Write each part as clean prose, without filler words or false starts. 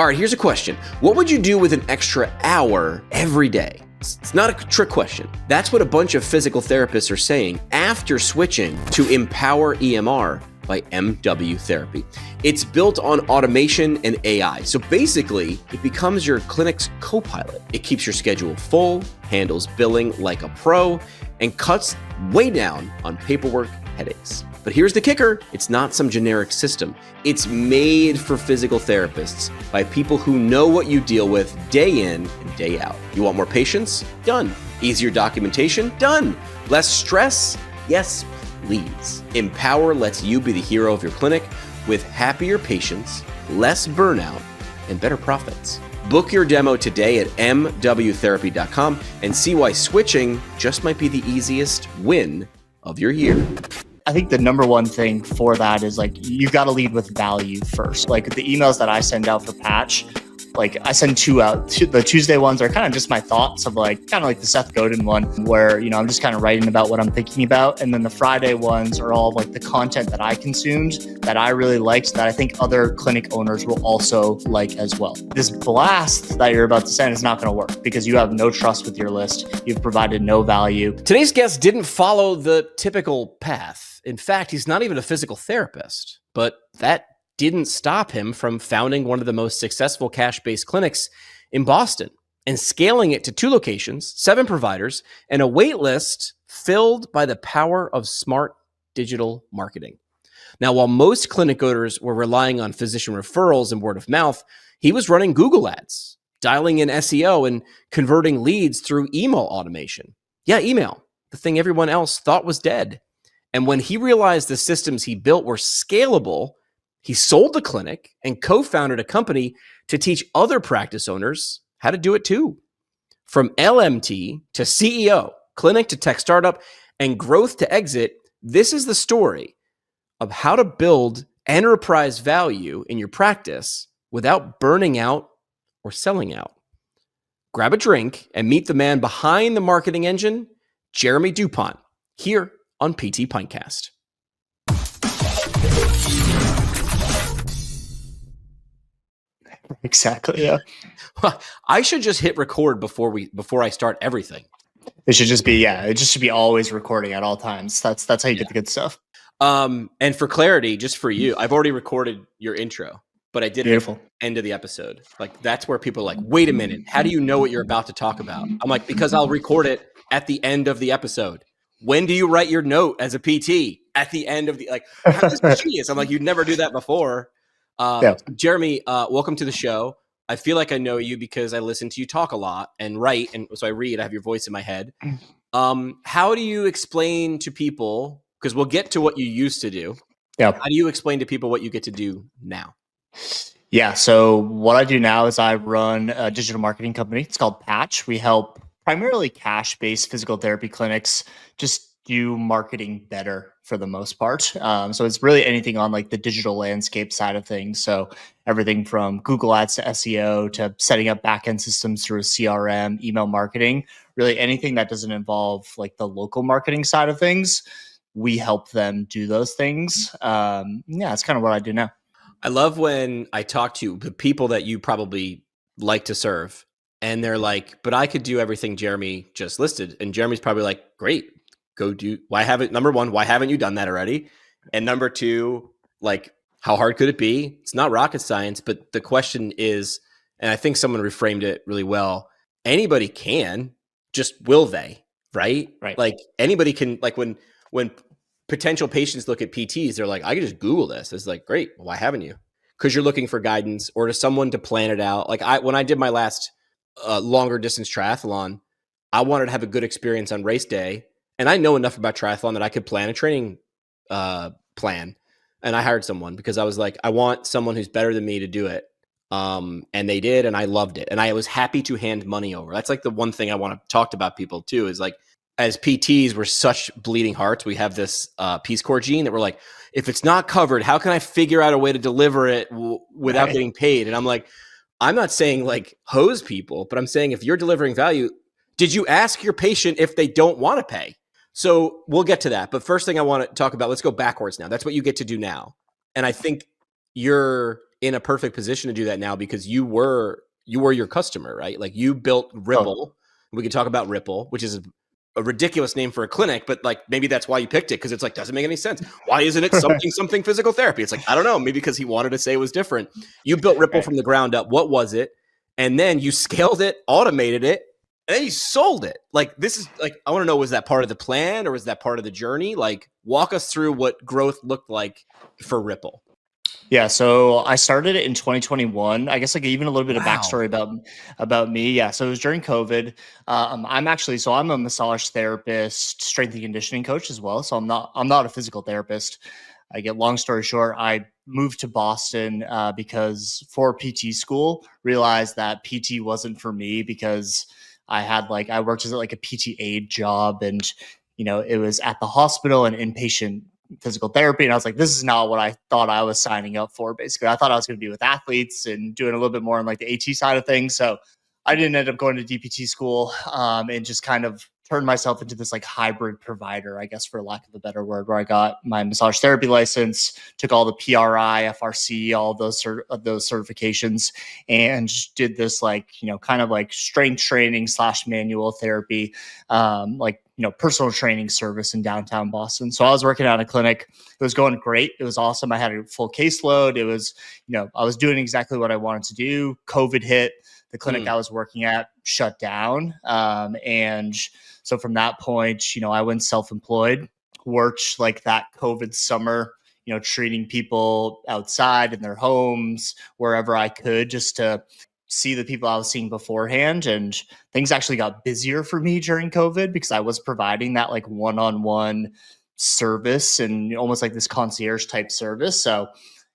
All right, here's a question. What would you do with an extra hour every day? It's not a trick question. That's what a bunch of physical therapists are saying after switching to Empower EMR by MW Therapy. It's built on automation and AI. So basically, it becomes your clinic's co-pilot. It keeps your schedule full, handles billing like a pro, and cuts way down on paperwork headaches. But here's the kicker. It's not some generic system. It's made for physical therapists by people who know what you deal with day in and day out. You want more patients? Done. Easier documentation? Done. Less stress? Yes, please. Empower lets you be the hero of your clinic with happier patients, less burnout, and better profits. Book your demo today at mwtherapy.com and see why switching just might be the easiest win of your year. I think the number one thing for that is like, you've got to lead with value first. Like the emails that I send out for Patch, like I send two out. The Tuesday ones are kind of just my thoughts of like, kind of like the Seth Godin one where, you know, I'm just kind of writing about what I'm thinking about. And then the Friday ones are all like the content that I consumed that I really liked that I think other clinic owners will also like as well. This blast that you're about to send is not going to work because you have no trust with your list. You've provided no value. Today's guest didn't follow the typical path. In fact, he's not even a physical therapist, but that didn't stop him from founding one of the most successful cash-based clinics in Boston and scaling it to 2 locations, 7 providers, and a wait list filled by the power of smart digital marketing. Now, while most clinic owners were relying on physician referrals and word of mouth, he was running Google ads, dialing in SEO, and converting leads through email automation. Yeah, email, the thing everyone else thought was dead. And when he realized the systems he built were scalable, he sold the clinic and co-founded a company to teach other practice owners how to do it too. From LMT to CEO, clinic to tech startup, and growth to exit, this is the story of how to build enterprise value in your practice without burning out or selling out. Grab a drink and meet the man behind the marketing engine, Jeremy DuPont, here on PT Pintcast. Exactly. Yeah. I should just hit record before I start everything. It should just be, yeah, it just should be always recording at all times. That's how you get the good stuff. And for clarity, just for you, I've already recorded your intro, but I did it at the end of the episode. Like that's where people are like, wait a minute, how do you know what you're about to talk about? I'm like, because I'll record it at the end of the episode. When do you write your note as a PT? At the end of the, like, how is this genius? I'm like, you'd never do that before. Jeremy, welcome to the show. I feel like I know you because I listen to you talk a lot and write. And so I read, I have your voice in my head. How do you explain to people, because we'll get to what you used to do. Yeah. How do you explain to people what you get to do now? Yeah. So what I do now is I run a digital marketing company. It's called Patch. We help primarily cash-based physical therapy clinics just do marketing better for the most part. So it's really anything on like the digital landscape side of things. So everything from Google Ads to SEO to setting up backend systems through a CRM, email marketing, really anything that doesn't involve like the local marketing side of things, we help them do those things. It's kind of what I do now. I love when I talk to the people that you probably like to serve and they're like, but I could do everything Jeremy just listed. And Jeremy's probably like, great. Go do, number one, why haven't you done that already? And number two, like, how hard could it be? It's not rocket science, but the question is, and I think someone reframed it really well, anybody can, just will they, right? Like anybody can, like when potential patients look at PTs, they're like, I can just Google this. It's like, great, why haven't you? Because you're looking for guidance or to someone to plan it out. Like when I did my last longer distance triathlon, I wanted to have a good experience on race day. And I know enough about triathlon that I could plan a training plan. And I hired someone because I was like, I want someone who's better than me to do it. And they did, and I loved it. And I was happy to hand money over. That's like the one thing I want to talk about people too, is like, as PTs, we're such bleeding hearts. We have this Peace Corps gene that we're like, if it's not covered, how can I figure out a way to deliver it without getting paid? And I'm like, I'm not saying like hose people, but I'm saying if you're delivering value, did you ask your patient if they don't want to pay? So we'll get to that. But first thing I want to talk about, let's go backwards now. That's what you get to do now. And I think you're in a perfect position to do that now because you were your customer, right? Like you built Oh, Ripple. We could talk about Ripple, which is a ridiculous name for a clinic, but like maybe that's why you picked it because it's like doesn't make any sense. Why isn't it right. something physical therapy? It's like I don't know, maybe because he wanted to say it was different. You built Ripple Right. from the ground up. What was it? And then you scaled it, automated it, and then you sold it. Like this is like I want to know, was that part of the plan or was that part of the journey? Like walk us through what growth looked like for Ripple. Yeah, so I started it in 2021. I guess like even a little bit of Wow. backstory about me. Yeah, so it was during COVID. I'm a massage therapist, strength and conditioning coach as well. So I'm not a physical therapist. I get long story short, I moved to Boston because for PT school, realized that PT wasn't for me because I worked as like a PT aide job, and it was at the hospital and inpatient physical therapy. And I was like, this is not what I thought I was signing up for. Basically, I thought I was going to be with athletes and doing a little bit more on like the AT side of things. So I didn't end up going to DPT school, and just kind of turned myself into this like hybrid provider, I guess, for lack of a better word, where I got my massage therapy license, took all the PRI, FRC, all of those certifications, and just did this like, kind of like strength training / manual therapy, personal training service in downtown Boston. So I was working at a clinic. It was going great. It was awesome. I had a full caseload. It was, I was doing exactly what I wanted to do. COVID hit. The clinic I was working at shut down. And so from that point, I went self-employed, worked like that COVID summer, treating people outside in their homes, wherever I could, just to see the people I was seeing beforehand. And things actually got busier for me during COVID because I was providing that like one-on-one service and almost like this concierge type service. So,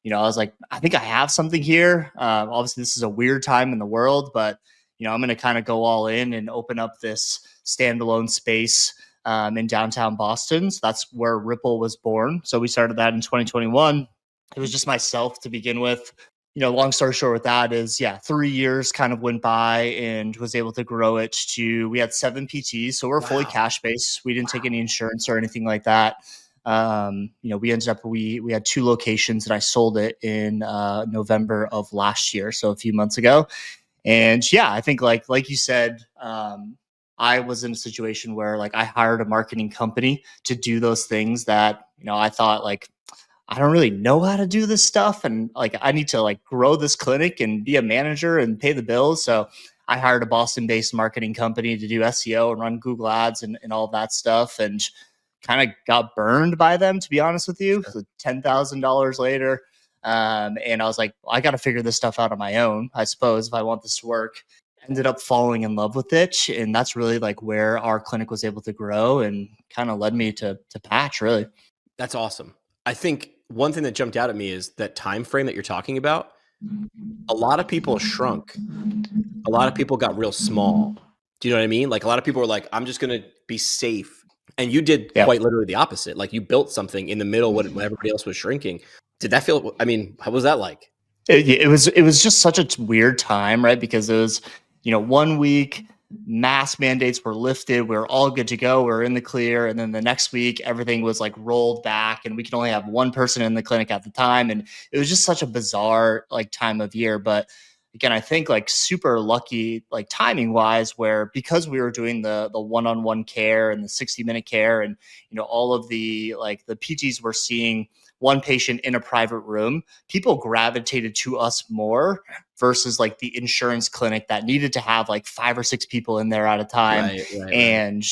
I was like, I think I have something here. Obviously, this is a weird time in the world, but I'm going to kind of go all in and open up this standalone space in downtown Boston. So that's where Ripple was born. So we started that in 2021. It was just myself to begin with. Long story short with that is, 3 years kind of went by and was able to grow it to, we had 7 PTs. So we're fully Wow. cash based. We didn't take any insurance or anything like that. We ended up, we had 2 locations and I sold it in November of last year. So a few months ago. And yeah, I think like you said, I was in a situation where like I hired a marketing company to do those things that, I thought like, I don't really know how to do this stuff. And like, I need to like grow this clinic and be a manager and pay the bills. So I hired a Boston based marketing company to do SEO and run Google ads and all of that stuff. And kind of got burned by them, to be honest with you. Sure. So $10,000 later. And I was like, well, I got to figure this stuff out on my own, I suppose, if I want this to work. Ended up falling in love with it. And that's really like where our clinic was able to grow and kind of led me to Patch, really. That's awesome. I think one thing that jumped out at me is that time frame that you're talking about. A lot of people shrunk. A lot of people got real small. Do you know what I mean? Like a lot of people were like, I'm just going to be safe. And you did Yeah. quite literally the opposite. Like you built something in the middle when everybody else was shrinking. Did that feel, I mean, how was that like? It was just such a weird time, right? Because it was, 1 week mask mandates were lifted, we were all good to go, we are in the clear, and then the next week everything was like rolled back, and we could only have one person in the clinic at the time, and it was just such a bizarre like time of year. But again, I think like super lucky, like timing wise, where because we were doing the one-on-one care and the 60-minute care, and all of the like the PTs were seeing one patient in a private room, people gravitated to us more versus like the insurance clinic that needed to have like 5 or 6 people in there at a time. Right, right, right. And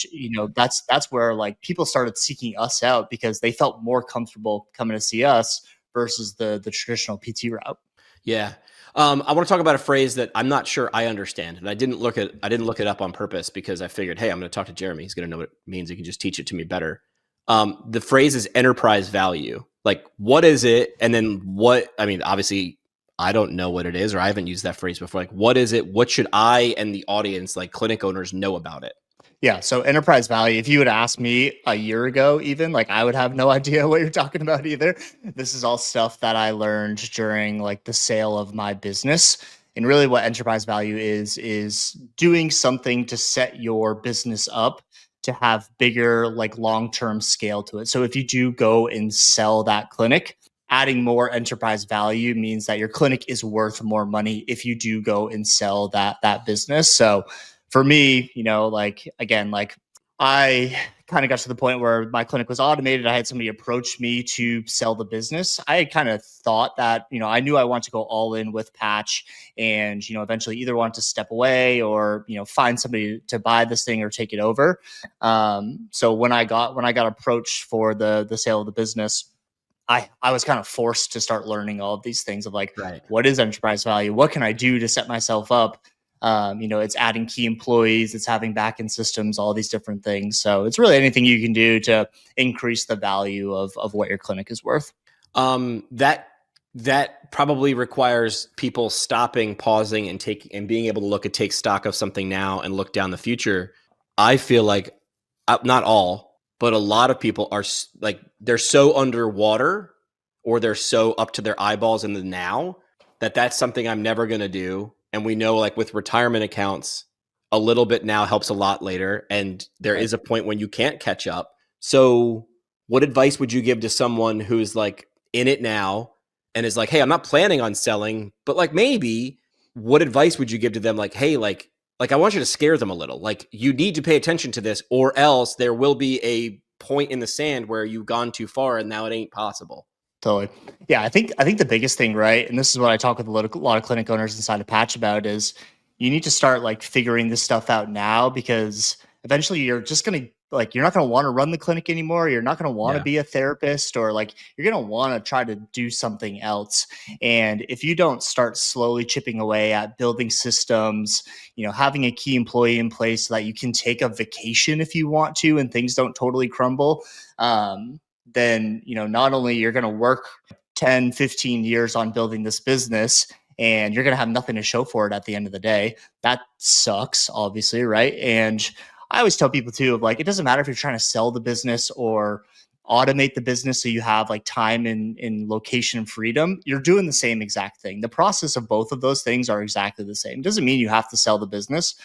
that's where like people started seeking us out because they felt more comfortable coming to see us versus the traditional PT route. Yeah. I want to talk about a phrase that I'm not sure I understand, and I didn't look it up on purpose because I figured, hey, I'm going to talk to Jeremy. He's going to know what it means. He can just teach it to me better. The phrase is enterprise value. Like, what is it? And then what? I mean, obviously, I don't know what it is, or I haven't used that phrase before. Like, what is it? What should I and the audience, like clinic owners, know about it? Yeah. So enterprise value, if you would ask me a year ago, even like I would have no idea what you're talking about either. This is all stuff that I learned during like the sale of my business. And really what enterprise value is doing something to set your business up to have bigger, like long-term scale to it. So if you do go and sell that clinic, adding more enterprise value means that your clinic is worth more money if you do go and sell that business. So for me, like again, like I kind of got to the point where my clinic was automated. I had somebody approach me to sell the business. I had kind of thought that, I knew I wanted to go all in with Patch and, eventually either want to step away or, find somebody to buy this thing or take it over. So when I got approached for the sale of the business, I was kind of forced to start learning all of these things of like, Right. what is enterprise value? What can I do to set myself up? It's adding key employees, it's having backend systems, all these different things. So it's really anything you can do to increase the value of what your clinic is worth. That probably requires people stopping, pausing, and being able to take stock of something now and look down the future. I feel like not all, but a lot of people are like, they're so underwater or they're so up to their eyeballs in the now that's something I'm never going to do. And we know, like with retirement accounts, a little bit now helps a lot later. And there is a point when you can't catch up. So what advice would you give to someone who's like in it now and is like, hey, I'm not planning on selling, but like maybe, what advice would you give to them? Like, hey, like I want you to scare them a little. Like, you need to pay attention to this, or else there will be a point in the sand where you've gone too far and now it ain't possible. Totally. Yeah, I think the biggest thing, right, and this is what I talk with a lot of clinic owners inside of Patch about, is you need to start like figuring this stuff out now, because eventually you're just gonna you're not gonna want to run the clinic anymore. You're not gonna want to be a therapist, or like you're gonna want to try to do something else. And if you don't start slowly chipping away at building systems, having a key employee in place so that you can take a vacation if you want to, and things don't totally crumble. Then, not only you're going to work 10, 15 years on building this business and you're going to have nothing to show for it at the end of the day. That sucks, obviously, right? And I always tell people too, of like, it doesn't matter if you're trying to sell the business or automate the business so you have like time and location freedom. You're doing the same exact thing. The process of both of those things are exactly the same. It doesn't mean you have to sell the business.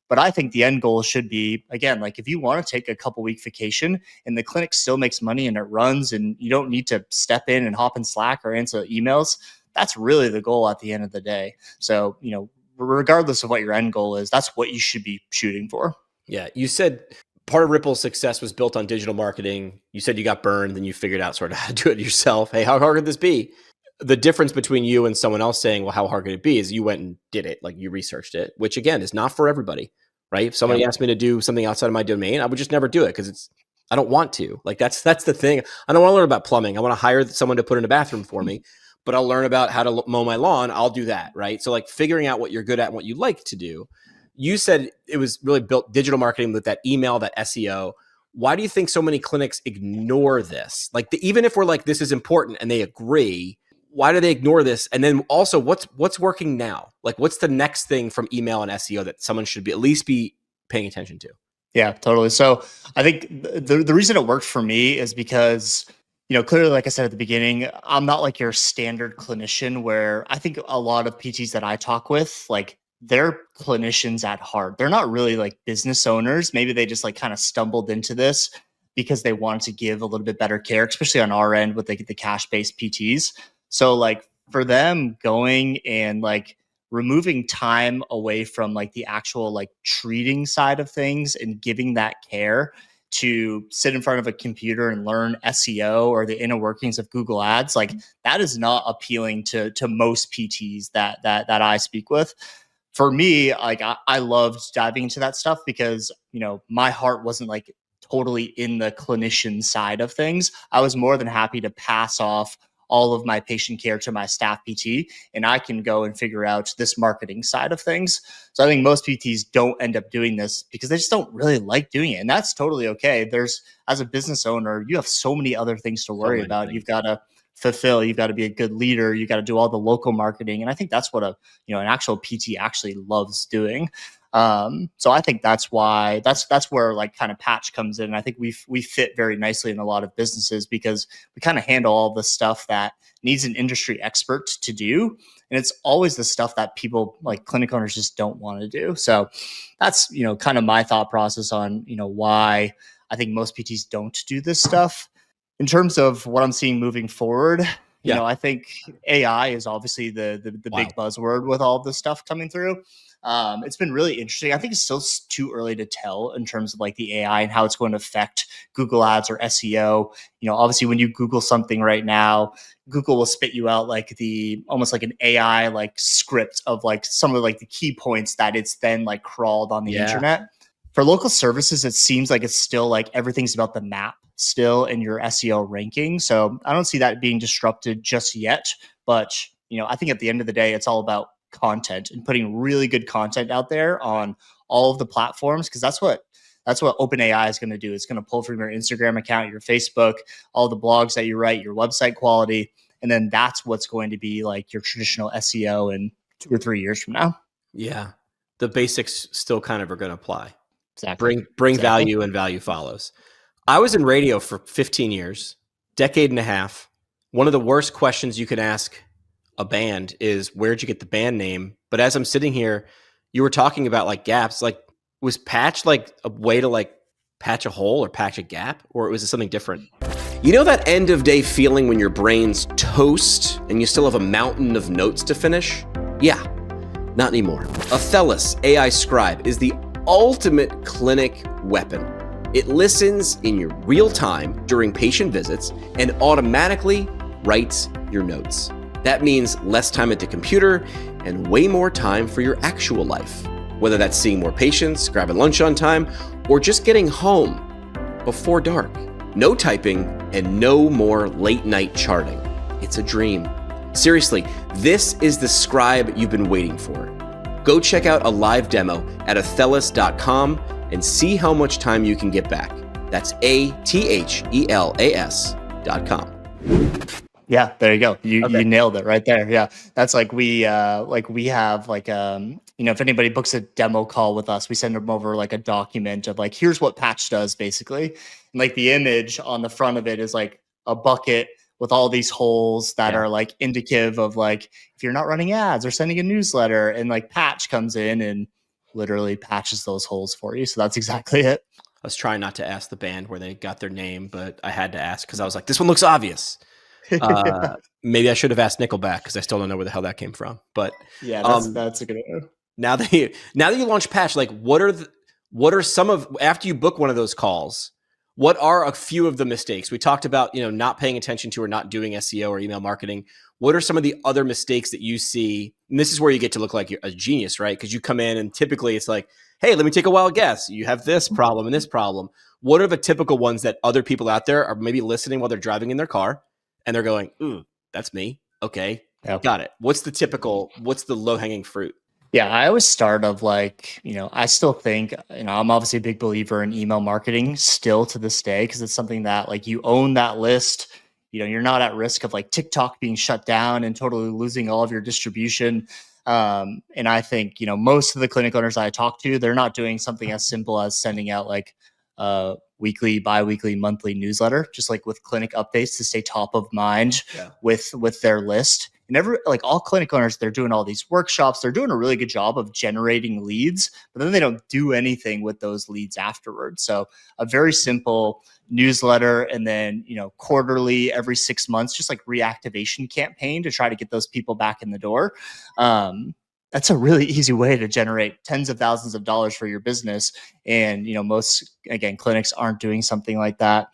But I think the end goal should be, again, like if you want to take a couple week vacation and the clinic still makes money and it runs and you don't need to step in and hop in Slack or answer emails, that's really the goal at the end of the day. So, regardless of what your end goal is, that's what you should be shooting for. Yeah. You said part of Ripple's success was built on digital marketing. You said you got burned, then you figured out sort of how to do it yourself. Hey, how hard could this be? The difference between you and someone else saying, well, how hard could it be, is you went and did it. Like, you researched it, which again is not for everybody, right? If somebody asked me to do something outside of my domain, I would just never do it because I don't want to. Like, that's the thing. I don't want to learn about plumbing. I want to hire someone to put in a bathroom for me, but I'll learn about how to mow my lawn. I'll do that, right? So like figuring out what you're good at and what you like to do. You said it was really built digital marketing with that email, that SEO. Why do you think so many clinics ignore this? Like, even if we're like, this is important and they agree, why do they ignore this? And then also, what's working now? Like, what's the next thing from email and SEO that someone should at least be paying attention to? Yeah, totally. So I think the reason it worked for me is because, clearly, like I said at the beginning, I'm not like your standard clinician, where I think a lot of PTs that I talk with, like, they're clinicians at heart. They're not really like business owners. Maybe they just like kind of stumbled into this because they wanted to give a little bit better care, especially on our end with the cash-based PTs. So like for them, going and like removing time away from like the actual like treating side of things and giving that care to sit in front of a computer and learn SEO or the inner workings of Google Ads, like that is not appealing to most PTs that I speak with. For me, like I loved diving into that stuff because, my heart wasn't like totally in the clinician side of things. I was more than happy to pass off all of my patient care to my staff PT, and I can go and figure out this marketing side of things. So I think most PTs don't end up doing this because they just don't really like doing it. And that's totally okay. As a business owner, you have so many other things to worry about. You've got to fulfill, you've got to be a good leader, you got to do all the local marketing. And I think that's what an actual PT actually loves doing. So I think that's why that's where like kind of Patch comes in. I think we fit very nicely in a lot of businesses because we kind of handle all the stuff that needs an industry expert to do. And it's always the stuff that people like clinic owners just don't want to do. So that's, kind of my thought process on, why I think most PTs don't do this stuff. In terms of what I'm seeing moving forward, Yeah. I think AI is obviously the Wow. big buzzword with all of this stuff coming through. It's been really interesting. I think it's still too early to tell in terms of like the AI and how it's going to affect Google Ads or SEO. Obviously when you Google something right now, Google will spit you out like the almost like an AI like script of like some of like the key points that it's then like crawled on the Yeah. internet. For local services, it seems like it's still like everything's about the map still in your SEO ranking. So I don't see that being disrupted just yet. But I think at the end of the day, it's all about content and putting really good content out there on all of the platforms, because that's what OpenAI is going to do. It's going to pull from your Instagram account, your Facebook, all the blogs that you write, your website quality, and then that's what's going to be like your traditional SEO in 2 or 3 years from now. Yeah. The basics still kind of are going to apply. Exactly. Bring Exactly. value and value follows. I was in radio for 15 years, decade and a half. One of the worst questions you can ask a band is, where'd you get the band name? But as I'm sitting here, you were talking about like gaps. Like, was patch like a way to like patch a hole or patch a gap, or was it something different? You know that end of day feeling when your brain's toast and you still have a mountain of notes to finish? Yeah, not anymore. Athelis AI Scribe is the ultimate clinic weapon. It listens in your real time during patient visits and automatically writes your notes. That means less time at the computer and way more time for your actual life. Whether that's seeing more patients, grabbing lunch on time, or just getting home before dark. No typing and no more late night charting. It's a dream. Seriously, this is the scribe you've been waiting for. Go check out a live demo at athelis.com and see how much time you can get back. That's ATHELAS.com. Yeah, there you go. You Okay. you nailed it right there. Yeah. That's like we have like if anybody books a demo call with us, we send them over like a document of like, here's what patch does basically. And like the image on the front of it is like a bucket with all these holes that Yeah. are like indicative of like if you're not running ads or sending a newsletter, and like patch comes in and literally patches those holes for you. So that's exactly it. I was trying not to ask the band where they got their name, but I had to ask because I was like, this one looks obvious. Maybe I should have asked Nickelback because I still don't know where the hell that came from. But Yeah, um, that's a good one. now that you launch Patch, like what are some of, after you book one of those calls, what are a few of the mistakes we talked about? Not paying attention to or not doing SEO or email marketing. What are some of the other mistakes that you see? And this is where you get to look like you're a genius, right? Because you come in and typically it's like, hey, let me take a wild guess. You have this problem and this problem. What are the typical ones that other people out there are maybe listening while they're driving in their car and they're going, ooh, that's me. Okay, Yeah. got it. What's the low hanging fruit? Yeah, I always start of like, I still think, I'm obviously a big believer in email marketing still to this day, because it's something that like you own that list. You're not at risk of like TikTok being shut down and totally losing all of your distribution. And I think, most of the clinic owners I talk to, they're not doing something as simple as sending out like weekly, bi-weekly, monthly newsletter, just like with clinic updates to stay top of mind with their list. And like all clinic owners, they're doing all these workshops. They're doing a really good job of generating leads, but then they don't do anything with those leads afterwards. So a very simple newsletter, and then quarterly, every 6 months, just like reactivation campaign to try to get those people back in the door. That's a really easy way to generate tens of thousands of dollars for your business. And most, again, clinics aren't doing something like that.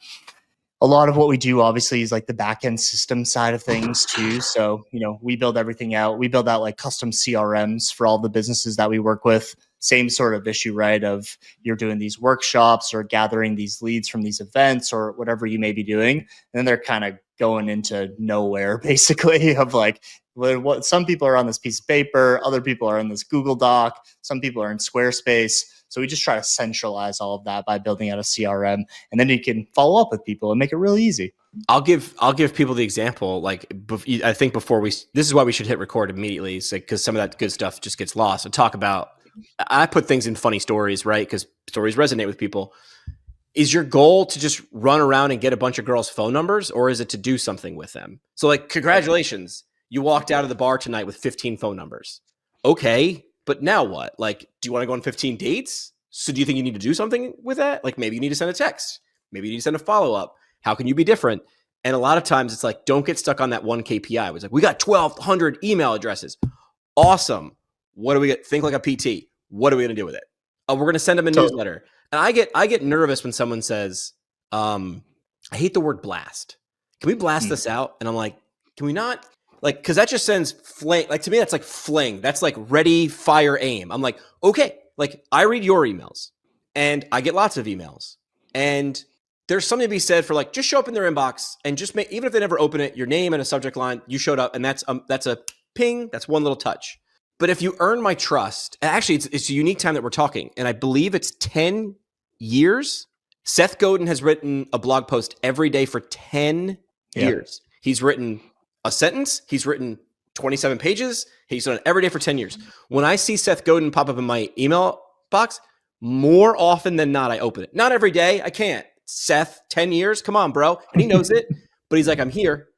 A lot of what we do obviously is like the back end system side of things too. So, we build everything out. We build out like custom CRMs for all the businesses that we work with. Same sort of issue, right? Of you're doing these workshops or gathering these leads from these events or whatever you may be doing. And then they're kind of going into nowhere basically of like, what some people are on this piece of paper, other people are in this Google Doc, some people are in Squarespace. So we just try to centralize all of that by building out a CRM, and then you can follow up with people and make it really easy. I'll give people the example. Like, I think this is why we should hit record immediately. It's like, because some of that good stuff just gets lost. And talk about, I put things in funny stories, right? Because stories resonate with people. Is your goal to just run around and get a bunch of girls' phone numbers, or is it to do something with them? So, like, congratulations, you walked out of the bar tonight with 15 phone numbers. Okay, but now what? Like, do you want to go on 15 dates? So do you think you need to do something with that? Like, maybe you need to send a text. Maybe you need to send a follow-up. How can you be different? And a lot of times it's like, don't get stuck on that one KPI. It was like, we got 1,200 email addresses. Awesome. What do we get? Think like a PT. What are we going to do with it? Oh, we're going to send them a newsletter. And I get nervous when someone says, I hate the word blast. Can we blast this out? And I'm like, can we not? Like, because that just sends fling. Like, to me, that's like fling. That's like ready, fire, aim. I'm like, okay. Like, I read your emails and I get lots of emails. And there's something to be said for like, just show up in their inbox and just make, even if they never open it, your name and a subject line, you showed up, and that's a ping. That's one little touch. But if you earn my trust, and actually it's a unique time that we're talking, and I believe it's 10 years. Seth Godin has written a blog post every day for 10 years. He's written a sentence. He's written 27 pages. He's done it every day for 10 years. When I see Seth Godin pop up in my email box, more often than not, I open it. Not every day. I can't. Seth, 10 years? Come on, bro. And he knows it, but he's like, I'm here.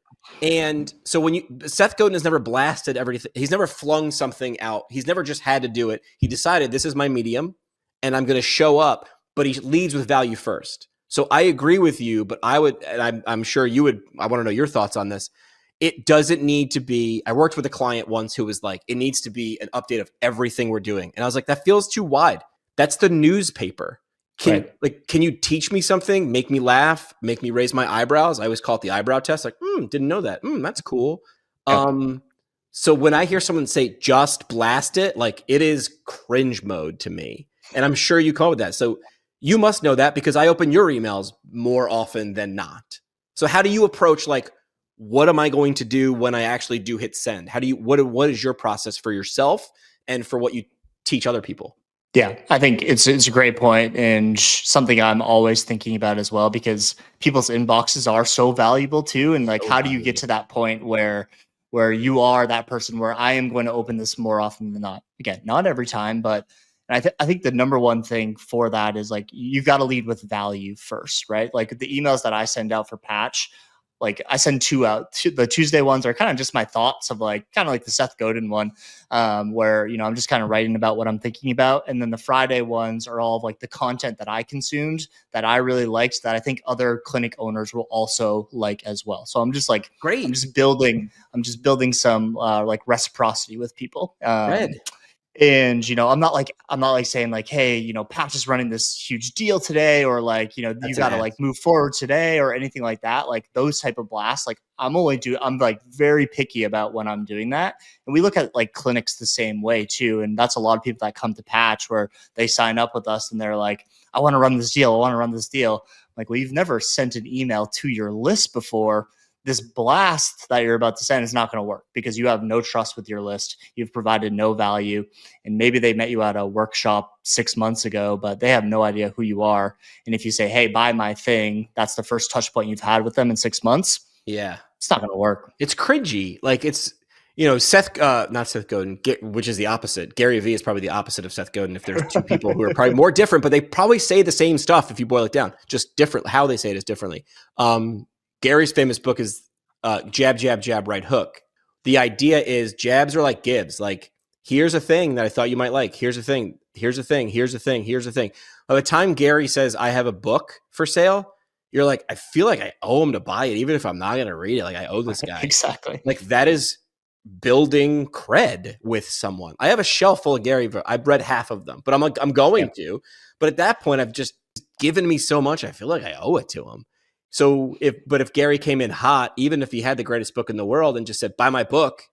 And so Seth Godin has never blasted everything. He's never flung something out. He's never just had to do it. He decided, this is my medium and I'm going to show up, but he leads with value first. So I agree with you, but I would, and I'm sure you would, I want to know your thoughts on this. It doesn't need to be, I worked with a client once who was like, it needs to be an update of everything we're doing. And I was like, that feels too wide. That's the newspaper. Can you teach me something, make me laugh, make me raise my eyebrows? I always call it the eyebrow test. Like, didn't know that. That's cool. Yeah. So when I hear someone say just blast it, like, it is cringe mode to me. And I'm sure you call it that. So you must know that because I open your emails more often than not. So how do you approach, like, what am I going to do when I actually do hit send? How do you, what is your process for yourself and for what you teach other people? Yeah, I think it's a great point and something I'm always thinking about as well, because people's inboxes are so valuable too. And like, how do you get to that point where you are that person where I am going to open this more often than not? Again, not every time, but I think the number one thing for that is like, you got to lead with value first, right? Like the emails that I send out for Patch, like I send 2 out. The Tuesday ones are kind of just my thoughts of like, kind of like the Seth Godin one, where, you know, I'm just kind of writing about what I'm thinking about. And then the Friday ones are all of like the content that I consumed that I really liked, that I think other clinic owners will also like as well. So I'm just like, great. I'm just building some like reciprocity with people. And, you know, I'm not like saying like, hey, you know, Patch is running this huge deal today, or like, you know, you got to like move forward today or anything like that. Like those type of blasts, like I'm like very picky about when I'm doing that. And we look at like clinics the same way too. And that's a lot of people that come to Patch where they sign up with us and they're like, I want to run this deal. Like, well, you've never sent an email to your list before. This blast that you're about to send is not going to work because you have no trust with your list. You've provided no value. And maybe they met you at a workshop 6 months ago, but they have no idea who you are. And if you say, hey, buy my thing, that's the first touch point you've had with them in 6 months. Yeah. It's not going to work. It's cringy. Like it's, you know, not Seth Godin, which is the opposite. Gary Vee is probably the opposite of Seth Godin. If there's two people who are probably more different, but they probably say the same stuff if you boil it down, just different. How they say it is differently. Gary's famous book is Jab, Jab, Jab, Right Hook. The idea is jabs are like gibs. Like, here's a thing that I thought you might like. Here's a thing. Here's a thing. Here's a thing. Here's a thing. By the time Gary says, I have a book for sale, you're like, I feel like I owe him to buy it, even if I'm not going to read it. Like, I owe this guy. Exactly. Like, that is building cred with someone. I have a shelf full of Gary. I've read half of them, but I'm going to. But at that point, I've just given me so much. I feel like I owe it to him. So if Gary came in hot, even if he had the greatest book in the world and just said, buy my book,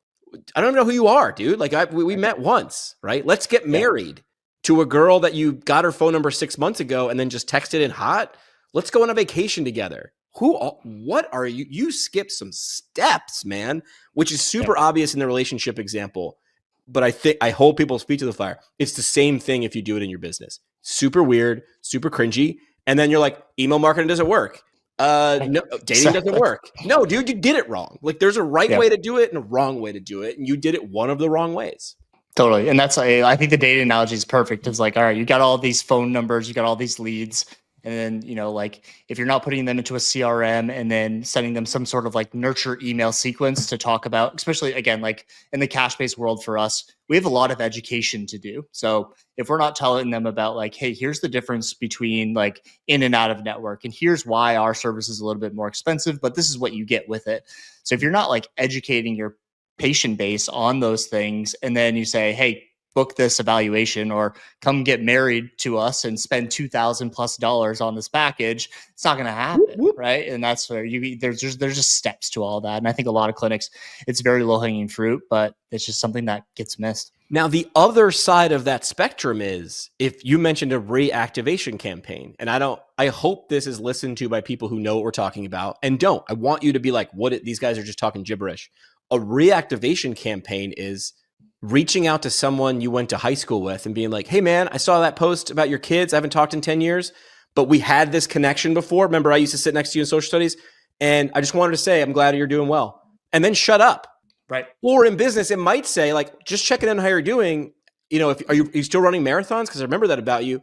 I don't even know who you are, dude. Like we met once, right? Let's get married to a girl that you got her phone number 6 months ago and then just texted in hot. Let's go on a vacation together. What are you? You skipped some steps, man, which is super obvious in the relationship example. But I hold people's feet to the fire. It's the same thing if you do it in your business. Super weird, super cringy. And then you're like, email marketing doesn't work. No, dating doesn't work. No, dude, you did it wrong. Like there's a right way to do it and a wrong way to do it. And you did it one of the wrong ways. Totally. And that's, I think the dating analogy is perfect. It's like, all right, you got all these phone numbers, you got all these leads, And then, like if you're not putting them into a CRM and then sending them some sort of like nurture email sequence to talk about, especially again, like in the cash based world for us, we have a lot of education to do. So if we're not telling them about like, hey, here's the difference between like in and out of network, and here's why our service is a little bit more expensive, but this is what you get with it. So if you're not like educating your patient base on those things, and then you say, hey, book this evaluation or come get married to us and spend $2,000+ on this package, it's not going to happen. Whoop. Right. And that's where there's just steps to all that. And I think a lot of clinics, it's very low hanging fruit, but it's just something that gets missed. Now, the other side of that spectrum is if you mentioned a reactivation campaign, and I hope this is listened to by people who know what we're talking about and don't. I want you to be like, these guys are just talking gibberish. A reactivation campaign is reaching out to someone you went to high school with and being like, hey man, I saw that post about your kids. I haven't talked in 10 years, but we had this connection before. Remember, I used to sit next to you in social studies, and I just wanted to say, I'm glad you're doing well. And then shut up. Right. Or in business, it might say like, just checking in on how you're doing. Are you still running marathons? Because I remember that about you.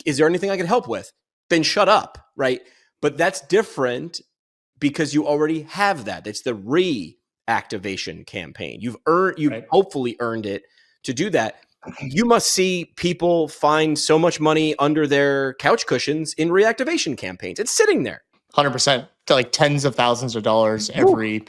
Is there anything I can help with? Then shut up. Right. But that's different because you already have that. It's the reactivation campaign. You've hopefully earned it to do that. You must see people find so much money under their couch cushions in reactivation campaigns. It's sitting there. 100%, to like tens of thousands of dollars every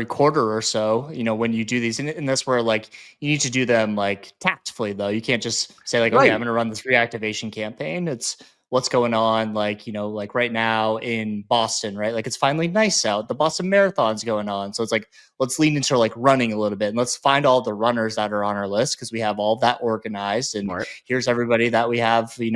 quarter or so, when you do these. And that's where like you need to do them like tactfully though. You can't just say like, okay, I'm going to run this reactivation campaign. It's what's going on, like, like right now in Boston, right? Like it's finally nice out. The Boston Marathon's going on. So it's like, let's lean into like running a little bit and let's find all the runners that are on our list because we have all that organized. And here's everybody that we have, we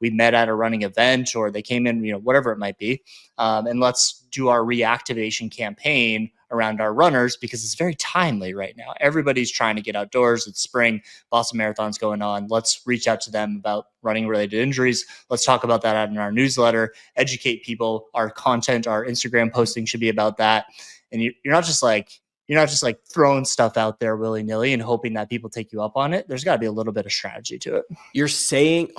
met at a running event or they came in, whatever it might be. And let's do our reactivation campaign around our runners because it's very timely right now. Everybody's trying to get outdoors. It's spring. Boston Marathon's going on. Let's reach out to them about running related injuries. Let's talk about that in our newsletter, educate people. Our content, our Instagram posting should be about that. And you're not just like throwing stuff out there willy nilly and hoping that people take you up on it. There's got to be a little bit of strategy to it. You're saying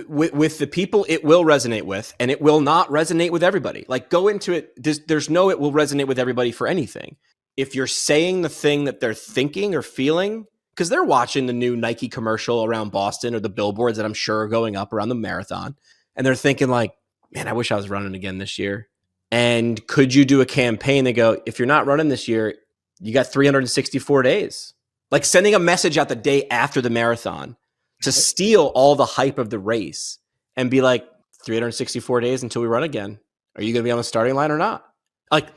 with the people it will resonate with, and it will not resonate with everybody. Like go into it. There's no, it will resonate with everybody for anything. If you're saying the thing that they're thinking or feeling, because they're watching the new Nike commercial around Boston or the billboards that I'm sure are going up around the marathon. And they're thinking like, man, I wish I was running again this year. And could you do a campaign that go, if you're not running this year, you got 364 days. Like sending a message out the day after the marathon to steal all the hype of the race and be like, 364 days until we run again. Are you going to be on the starting line or not? Like,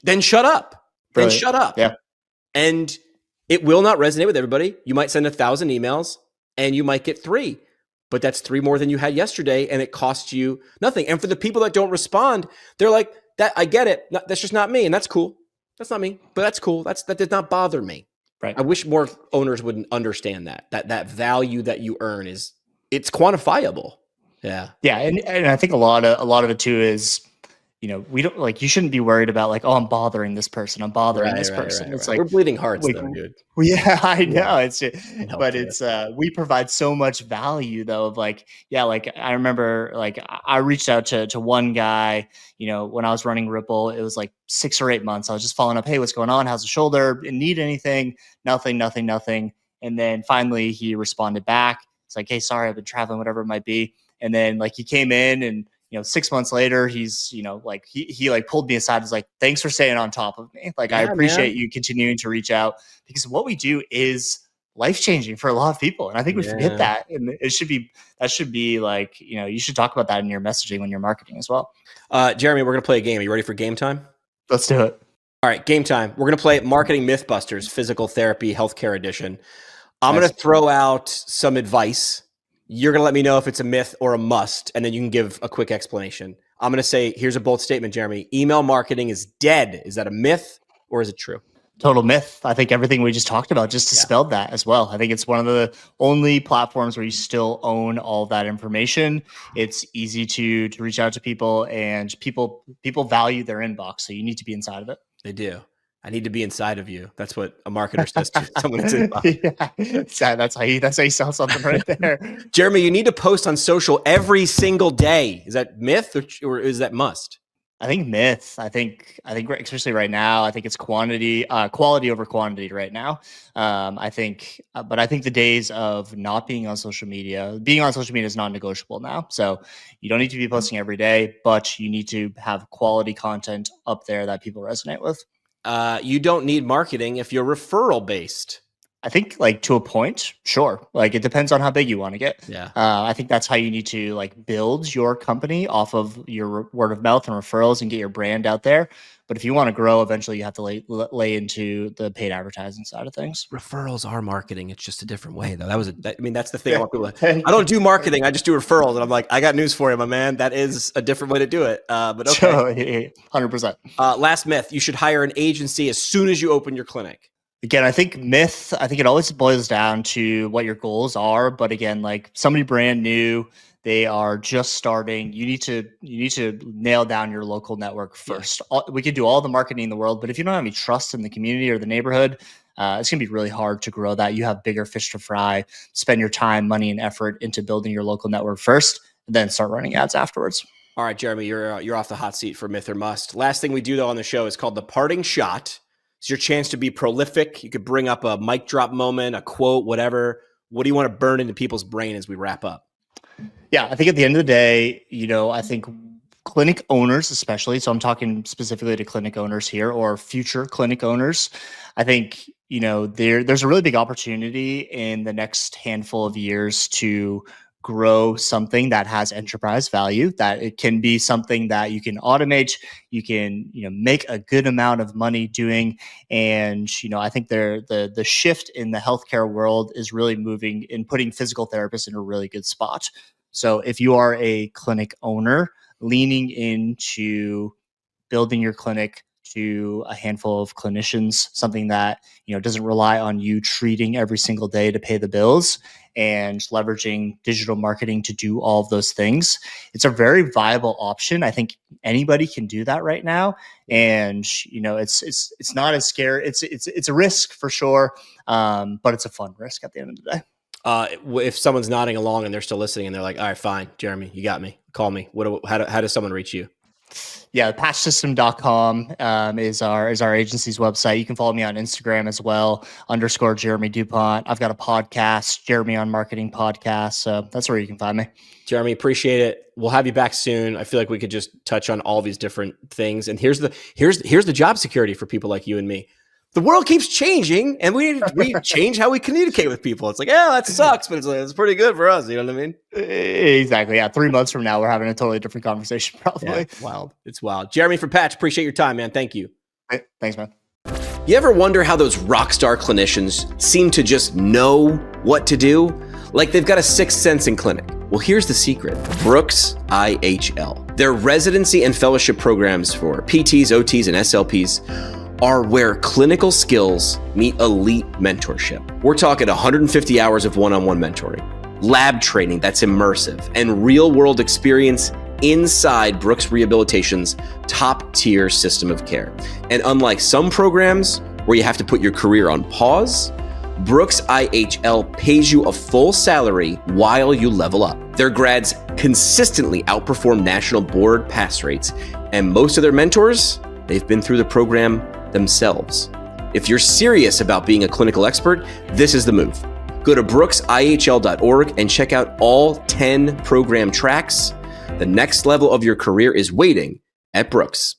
then shut up. Then shut up. Yeah. And it will not resonate with everybody. You might send 1,000 emails and you might get 3, but that's 3 more than you had yesterday. And it costs you nothing. And for the people that don't respond, they're like, that I get it. That's just not me. And that's cool. That's not me, but that's cool. That did not bother me. Right. I wish more owners would understand that value that you earn it's quantifiable. Yeah. Yeah. And I think a lot of it too is, we don't like, you shouldn't be worried about like, oh, I'm bothering this person. I'm bothering this person. It's like, we're bleeding hearts though, dude. Yeah, I know. It's we provide so much value though of like, yeah, like I remember like I reached out to one guy, when I was running Ripple, it was like 6 or 8 months. I was just following up. Hey, what's going on? How's the shoulder? Need anything? Nothing. And then finally he responded back. It's like, hey, sorry, I've been traveling, whatever it might be. And then like he came in and 6 months later, he's, like he like pulled me aside. He's like, thanks for staying on top of me. Like, yeah, I appreciate you continuing to reach out because what we do is life-changing for a lot of people. And I think we forget that. And that should be like, you should talk about that in your messaging when you're marketing as well. Jeremy, we're going to play a game. Are you ready for game time? Let's do it. All right, game time. We're going to play Marketing Mythbusters, Physical Therapy, Healthcare Edition. I'm going to throw out some advice. You're going to let me know if it's a myth or a must, and then you can give a quick explanation. I'm going to say, here's a bold statement, Jeremy. Email marketing is dead. Is that a myth or is it true? Total myth. I think everything we just talked about just dispelled that as well. I think it's one of the only platforms where you still own all that information. It's easy to reach out to people, and people value their inbox, so you need to be inside of it. They do. I need to be inside of you. That's what a marketer says to someone that's inside. Yeah, that's how you sell something right there. Jeremy, you need to post on social every single day. Is that myth or is that must? I think myth. I think especially right now, I think it's quality over quantity right now. I think, but I think the days of not being on social media, is non-negotiable now. So you don't need to be posting every day, but you need to have quality content up there that people resonate with. You don't need marketing if you're referral based. I think like to a point, sure. Like it depends on how big you want to get. Yeah. I think that's how you need to like build your company off of your word of mouth and referrals and get your brand out there. But if you want to grow, eventually you have to lay into the paid advertising side of things. Referrals are marketing. It's just a different way, though. That's the thing. I want people I don't do marketing. I just do referrals. And I'm like, I got news for you, my man. That is a different way to do it. But okay. 100%. Last myth. You should hire an agency as soon as you open your clinic. Again, I think it always boils down to what your goals are. But again, like somebody brand new, they are just starting. You need to nail down your local network first. Yeah. We could do all the marketing in the world, but if you don't have any trust in the community or the neighborhood, it's going to be really hard to grow that. You have bigger fish to fry. Spend your time, money, and effort into building your local network first, and then start running ads afterwards. All right, Jeremy, you're off the hot seat for myth or must. Last thing we do though on the show is called the parting shot. It's your chance to be prolific. You could bring up a mic drop moment, a quote, whatever. What do you want to burn into people's brain as we wrap up? Yeah, I think at the end of the day, I think clinic owners, especially, so I'm talking specifically to clinic owners here or future clinic owners. I think, there's a really big opportunity in the next handful of years to grow something that has enterprise value, that it can be something that you can automate, you can, make a good amount of money doing. And, I think the shift in the healthcare world is really moving in putting physical therapists in a really good spot. So if you are a clinic owner leaning into building your clinic to a handful of clinicians, something that, doesn't rely on you treating every single day to pay the bills and leveraging digital marketing to do all of those things, it's a very viable option. I think anybody can do that right now. And, it's not as scary. It's a risk for sure. But it's a fun risk at the end of the day. If someone's nodding along and they're still listening and they're like, all right, fine, Jeremy, you got me. Call me. How does someone reach you? Yeah, patchsystem.com is our agency's website. You can follow me on Instagram as well, _Jeremy DuPont. I've got a podcast, Jeremy on Marketing Podcast. So that's where you can find me. Jeremy, appreciate it. We'll have you back soon. I feel like we could just touch on all these different things. And here's the job security for people like you and me. The world keeps changing, and we change how we communicate with people. It's like, yeah, that sucks, but it's pretty good for us. You know what I mean? Exactly. Yeah. 3 months from now, we're having a totally different conversation, probably. Yeah, wild. It's wild. Jeremy from Patch, appreciate your time, man. Thank you. Hey, thanks, man. You ever wonder how those rock star clinicians seem to just know what to do? Like they've got a sixth sense in clinic. Well, here's the secret. Brooks IHL. Their residency and fellowship programs for PTs, OTs, and SLPs are where clinical skills meet elite mentorship. We're talking 150 hours of one-on-one mentoring, lab training that's immersive, and real-world experience inside Brooks Rehabilitation's top-tier system of care. And unlike some programs where you have to put your career on pause, Brooks IHL pays you a full salary while you level up. Their grads consistently outperform national board pass rates, and most of their mentors, they've been through the program themselves. If you're serious about being a clinical expert, this is the move. Go to brooksihl.org and check out all 10 program tracks. The next level of your career is waiting at Brooks.